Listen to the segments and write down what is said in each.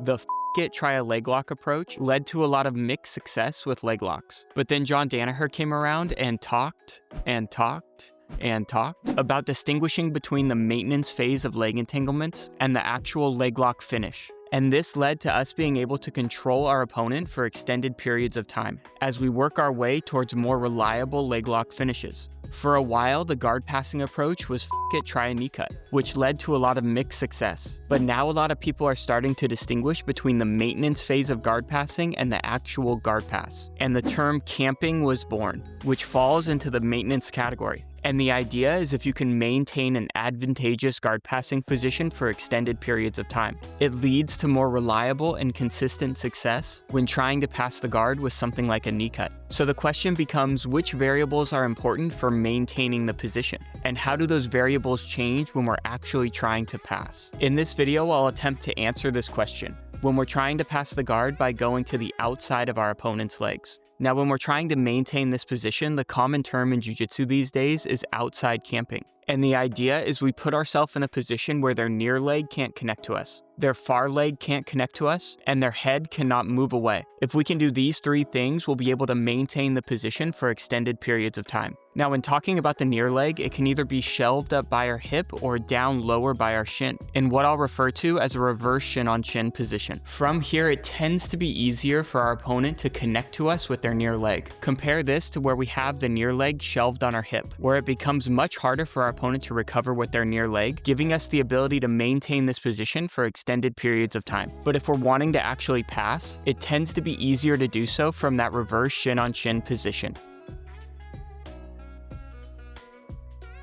The it try a leg lock approach led to a lot of mixed success with leg locks. But then John Danaher came around and talked about distinguishing between the maintenance phase of leg entanglements and the actual leg lock finish. And this led to us being able to control our opponent for extended periods of time as we work our way towards more reliable leg lock finishes. For a while, the guard passing approach was it, try a knee cut, which led to a lot of mixed success. But now a lot of people are starting to distinguish between the maintenance phase of guard passing and the actual guard pass. And the term camping was born, which falls into the maintenance category. And the idea is if you can maintain an advantageous guard passing position for extended periods of time, it leads to more reliable and consistent success when trying to pass the guard with something like a knee cut. So the question becomes, which variables are important for maintaining the position? And how do those variables change when we're actually trying to pass? In this video, I'll attempt to answer this question when we're trying to pass the guard by going to the outside of our opponent's legs. Now, when we're trying to maintain this position, the common term in jiu-jitsu these days is outside camping. And the idea is we put ourselves in a position where their near leg can't connect to us, their far leg can't connect to us, and their head cannot move away. If we can do these three things, we'll be able to maintain the position for extended periods of time. Now, when talking about the near leg, it can either be shelved up by our hip or down lower by our shin, in what I'll refer to as a reverse shin on shin position. From here, it tends to be easier for our opponent to connect to us with their near leg. Compare this to where we have the near leg shelved on our hip, where it becomes much harder for our opponent to recover with their near leg, giving us the ability to maintain this position for extended periods of time. But if we're wanting to actually pass, it tends to be easier to do so from that reverse shin on shin position.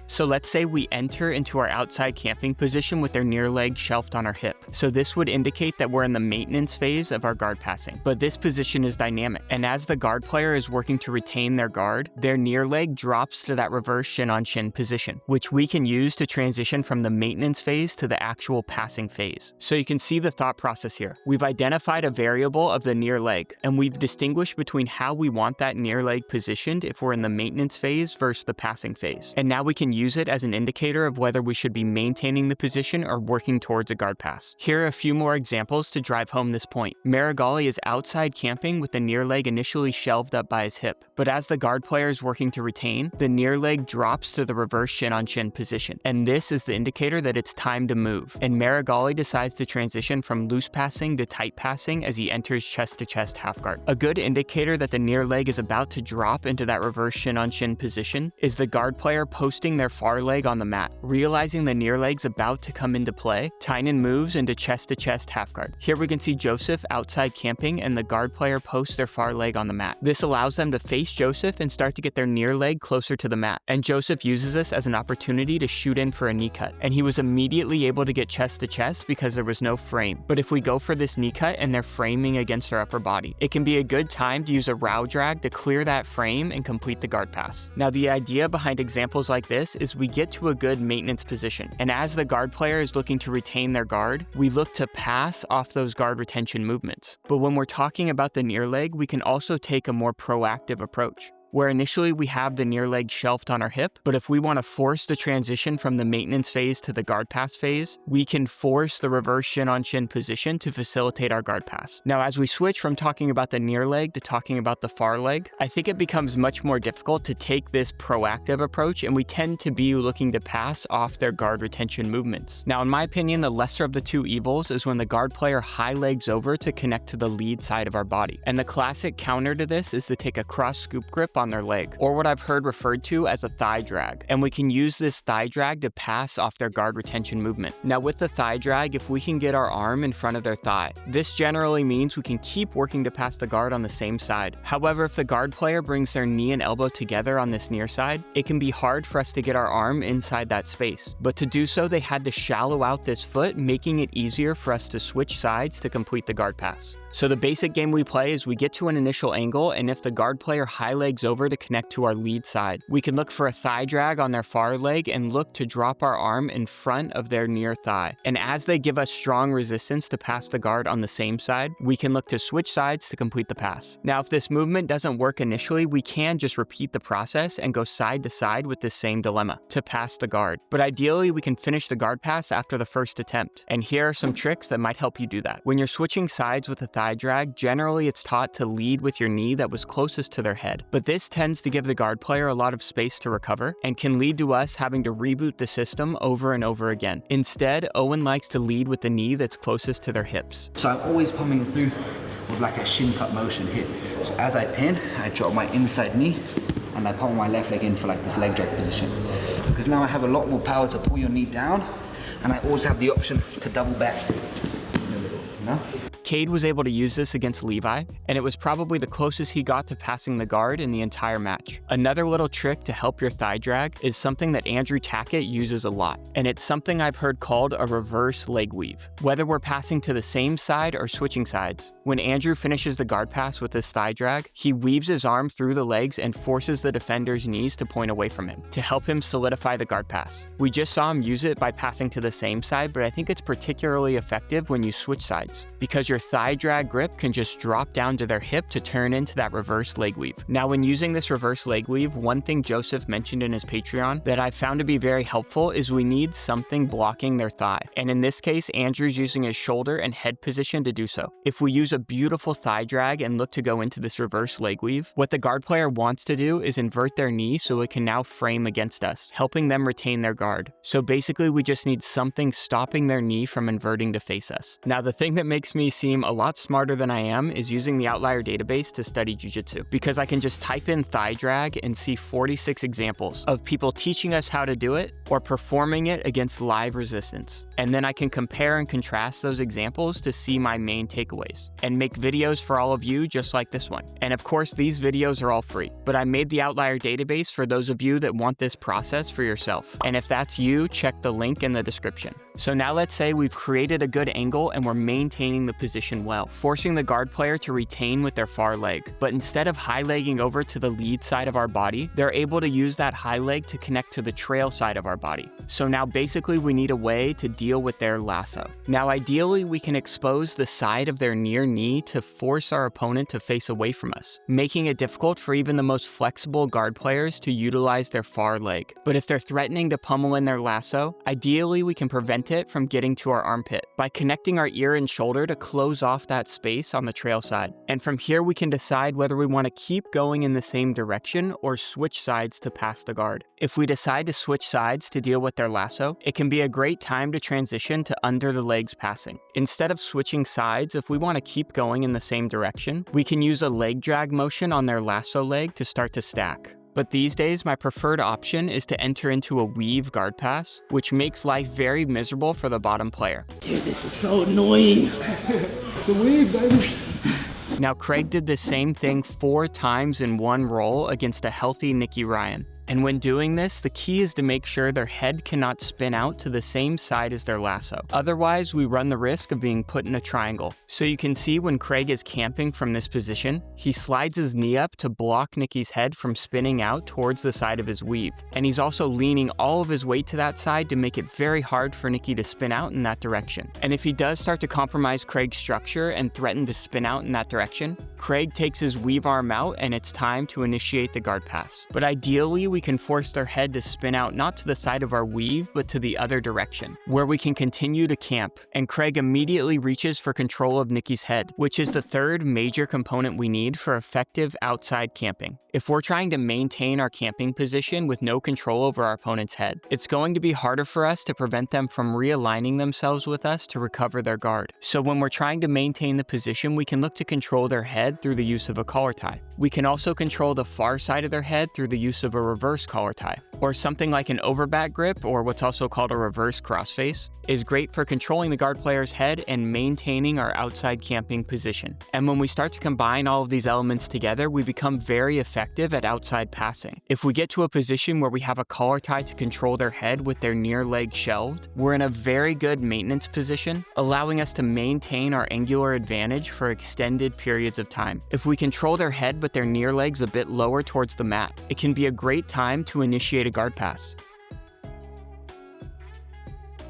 So let's say we enter into our outside camping position with their near leg shelved on our hip. So this would indicate that we're in the maintenance phase of our guard passing. But this position is dynamic. And as the guard player is working to retain their guard, their near leg drops to that reverse shin on shin position, which we can use to transition from the maintenance phase to the actual passing phase. So you can see the thought process here. We've identified a variable of the near leg, and we've distinguished between how we want that near leg positioned if we're in the maintenance phase versus the passing phase. And now we can use it as an indicator of whether we should be maintaining the position or working towards a guard pass. Here are a few more examples to drive home this point. Marigali is outside camping with the near leg initially shelved up by his hip, but as the guard player is working to retain, the near leg drops to the reverse shin on shin position, and this is the indicator that it's time to move. And Marigali decides to transition from loose passing to tight passing as he enters chest to chest half guard. A good indicator that the near leg is about to drop into that reverse shin on shin position is the guard player posting their far leg on the mat. Realizing the near leg's about to come into play, Tynan moves into chest-to-chest half guard. Here we can see Joseph outside camping and the guard player posts their far leg on the mat. This allows them to face Joseph and start to get their near leg closer to the mat. And Joseph uses this as an opportunity to shoot in for a knee cut. And he was immediately able to get chest-to-chest because there was no frame. But if we go for this knee cut and they're framing against our upper body, it can be a good time to use a row drag to clear that frame and complete the guard pass. Now, the idea behind examples like this is we get to a good maintenance position, and as the guard player is looking to retain their guard, we look to pass off those guard retention movements. But when we're talking about the near leg, we can also take a more proactive approach, where initially we have the near leg shelved on our hip, but if we want to force the transition from the maintenance phase to the guard pass phase, we can force the reverse shin on shin position to facilitate our guard pass. Now, as we switch from talking about the near leg to talking about the far leg, I think it becomes much more difficult to take this proactive approach, and we tend to be looking to pass off their guard retention movements. Now, in my opinion, the lesser of the two evils is when the guard player high legs over to connect to the lead side of our body. And the classic counter to this is to take a cross scoop grip on their leg, or what I've heard referred to as a thigh drag. And we can use this thigh drag to pass off their guard retention movement. Now, with the thigh drag, if we can get our arm in front of their thigh, this generally means we can keep working to pass the guard on the same side. However, if the guard player brings their knee and elbow together on this near side, it can be hard for us to get our arm inside that space. But to do so, they had to shallow out this foot, making it easier for us to switch sides to complete the guard pass. So the basic game we play is we get to an initial angle, and if the guard player high legs over over to connect to our lead side. We can look for a thigh drag on their far leg and look to drop our arm in front of their near thigh. And as they give us strong resistance to pass the guard on the same side, we can look to switch sides to complete the pass. Now, if this movement doesn't work initially, we can just repeat the process and go side to side with this same dilemma to pass the guard. But ideally, we can finish the guard pass after the first attempt. And here are some tricks that might help you do that. When you're switching sides with a thigh drag, generally it's taught to lead with your knee that was closest to their head. But this tends to give the guard player a lot of space to recover and can lead to us having to reboot the system over and over again. Instead, Owen likes to lead with the knee that's closest to their hips. So I'm always pumping through with like a shin cut motion here. So as I pin, I drop my inside knee and I pump my left leg in for like this leg drag position. Because now I have a lot more power to pull your knee down, and I also have the option to double back in the middle, you know? Cade was able to use this against Levi, and it was probably the closest he got to passing the guard in the entire match. Another little trick to help your thigh drag is something that Andrew Tackett uses a lot, and it's something I've heard called a reverse leg weave. Whether we're passing to the same side or switching sides, when Andrew finishes the guard pass with his thigh drag, he weaves his arm through the legs and forces the defender's knees to point away from him to help him solidify the guard pass. We just saw him use it by passing to the same side, but I think it's particularly effective when you switch sides, because your thigh drag grip can just drop down to their hip to turn into that reverse leg weave. Now, when using this reverse leg weave, one thing Joseph mentioned in his Patreon that I found to be very helpful is we need something blocking their thigh. And in this case, Andrew's using his shoulder and head position to do so. If we use a beautiful thigh drag and look to go into this reverse leg weave, what the guard player wants to do is invert their knee so it can now frame against us, helping them retain their guard. So basically, we just need something stopping their knee from inverting to face us. Now, the thing that makes me seem a lot smarter than I am is using the Outlier database to study jiu-jitsu, because I can just type in thigh drag and see 46 examples of people teaching us how to do it or performing it against live resistance. And then I can compare and contrast those examples to see my main takeaways and make videos for all of you just like this one. And of course, these videos are all free, but I made the Outlier database for those of you that want this process for yourself. And if that's you, check the link in the description. So now let's say we've created a good angle and we're maintaining the position well, forcing the guard player to retain with their far leg. But instead of high legging over to the lead side of our body, they're able to use that high leg to connect to the trail side of our body. So now basically we need a way to deal with their lasso. Now ideally we can expose the side of their near knee to force our opponent to face away from us, making it difficult for even the most flexible guard players to utilize their far leg. But if they're threatening to pummel in their lasso, ideally we can prevent it from getting to our armpit by connecting our ear and shoulder to close off that space on the trail side. And from here we can decide whether we want to keep going in the same direction or switch sides to pass the guard. If we decide to switch sides to deal with their lasso, it can be a great time to transition to under the legs passing. Instead of switching sides, if we want to keep going in the same direction, we can use a leg drag motion on their lasso leg to start to stack. But these days, my preferred option is to enter into a weave guard pass, which makes life very miserable for the bottom player. Dude, this is so annoying. The weave, baby. Now, Craig did the same thing 4 times in one roll against a healthy Nicky Ryan. And when doing this, the key is to make sure their head cannot spin out to the same side as their lasso. Otherwise, we run the risk of being put in a triangle. So you can see when Craig is camping from this position, he slides his knee up to block Nicky's head from spinning out towards the side of his weave. And he's also leaning all of his weight to that side to make it very hard for Nicky to spin out in that direction. And if he does start to compromise Craig's structure and threaten to spin out in that direction, Craig takes his weave arm out and it's time to initiate the guard pass. But ideally, we can force their head to spin out not to the side of our weave, but to the other direction, where we can continue to camp. And Craig immediately reaches for control of Nicky's head, which is the third major component we need for effective outside camping. If we're trying to maintain our camping position with no control over our opponent's head, it's going to be harder for us to prevent them from realigning themselves with us to recover their guard. So when we're trying to maintain the position, we can look to control their head through the use of a collar tie. We can also control the far side of their head through the use of a reverse collar tie, or something like an overback grip, or what's also called a reverse crossface, is great for controlling the guard player's head and maintaining our outside camping position. And when we start to combine all of these elements together, we become very effective effective at outside passing. If we get to a position where we have a collar tie to control their head with their near leg shelved, we're in a very good maintenance position, allowing us to maintain our angular advantage for extended periods of time. If we control their head but their near legs a bit lower towards the mat, it can be a great time to initiate a guard pass.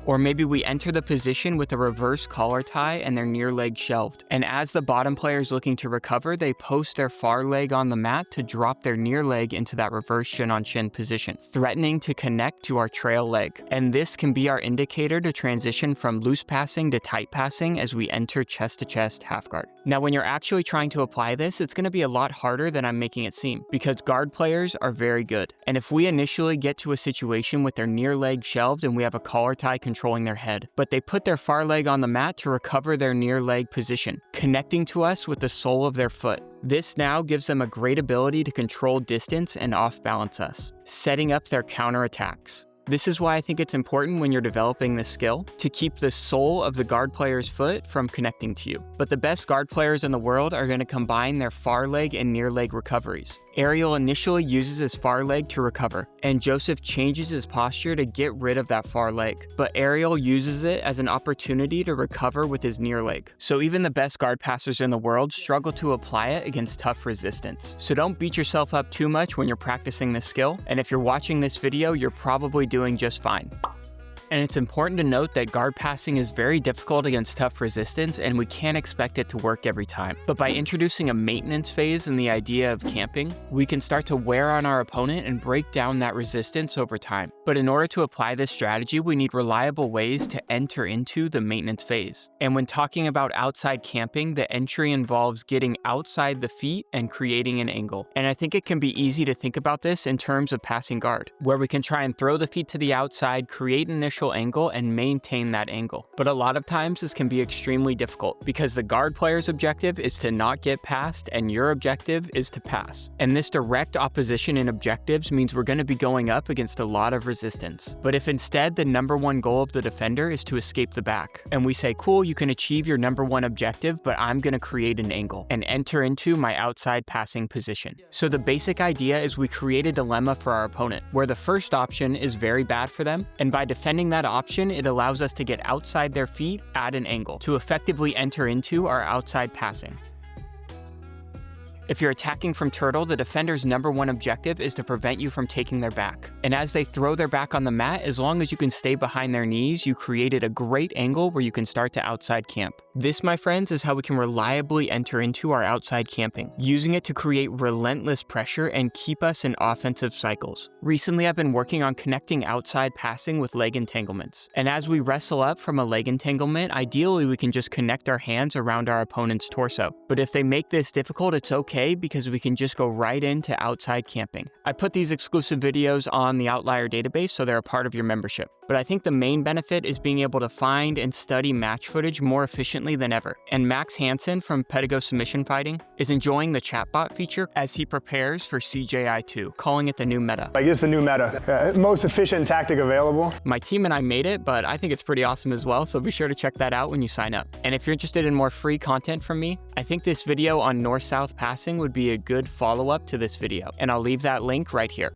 Or maybe we enter the position with a reverse collar tie and their near leg shelved. And as the bottom player is looking to recover, they post their far leg on the mat to drop their near leg into that reverse shin on shin position, threatening to connect to our trail leg. And this can be our indicator to transition from loose passing to tight passing as we enter chest to chest half guard. Now, when you're actually trying to apply this, it's going to be a lot harder than I'm making it seem, because guard players are very good. And if we initially get to a situation with their near leg shelved and we have a collar tie controlling their head, but they put their far leg on the mat to recover their near leg position, connecting to us with the sole of their foot. This now gives them a great ability to control distance and off-balance us, setting up their counterattacks. This is why I think it's important when you're developing this skill to keep the sole of the guard player's foot from connecting to you. But the best guard players in the world are going to combine their far leg and near leg recoveries. Ariel initially uses his far leg to recover, and Joseph changes his posture to get rid of that far leg. But Ariel uses it as an opportunity to recover with his near leg. So even the best guard passers in the world struggle to apply it against tough resistance. So don't beat yourself up too much when you're practicing this skill, and if you're watching this video, you're probably doing just fine. And it's important to note that guard passing is very difficult against tough resistance, and we can't expect it to work every time. But by introducing a maintenance phase in the idea of camping, we can start to wear on our opponent and break down that resistance over time. But in order to apply this strategy, we need reliable ways to enter into the maintenance phase. And when talking about outside camping, the entry involves getting outside the feet and creating an angle. And I think it can be easy to think about this in terms of passing guard, where we can try and throw the feet to the outside, create an initial angle, and maintain that angle. But a lot of times this can be extremely difficult because the guard player's objective is to not get passed and your objective is to pass. And this direct opposition in objectives means we're going to be going up against a lot of resistance. But if instead the number one goal of the defender is to escape the back, and we say, cool, you can achieve your number one objective, but I'm going to create an angle and enter into my outside passing position. So the basic idea is we create a dilemma for our opponent, where the first option is very bad for them, and by defending that option, it allows us to get outside their feet at an angle to effectively enter into our outside passing. If you're attacking from turtle, the defender's number one objective is to prevent you from taking their back. And as they throw their back on the mat, as long as you can stay behind their knees, you created a great angle where you can start to outside camp. This, my friends, is how we can reliably enter into our outside camping, using it to create relentless pressure and keep us in offensive cycles. Recently, I've been working on connecting outside passing with leg entanglements. And as we wrestle up from a leg entanglement, ideally we can just connect our hands around our opponent's torso. But if they make this difficult, it's okay, because we can just go right into outside camping. I put these exclusive videos on the Outlier database, so they're a part of your membership. But I think the main benefit is being able to find and study match footage more efficiently than ever. And Max Hansen from Pedigo Submission Fighting is enjoying the chatbot feature as he prepares for CJI2, calling it the new meta. Like, it's the new meta. Most efficient tactic available. My team and I made it, but I think it's pretty awesome as well, so be sure to check that out when you sign up. And if you're interested in more free content from me, I think this video on north-south passing would be a good follow-up to this video, and I'll leave that link right here.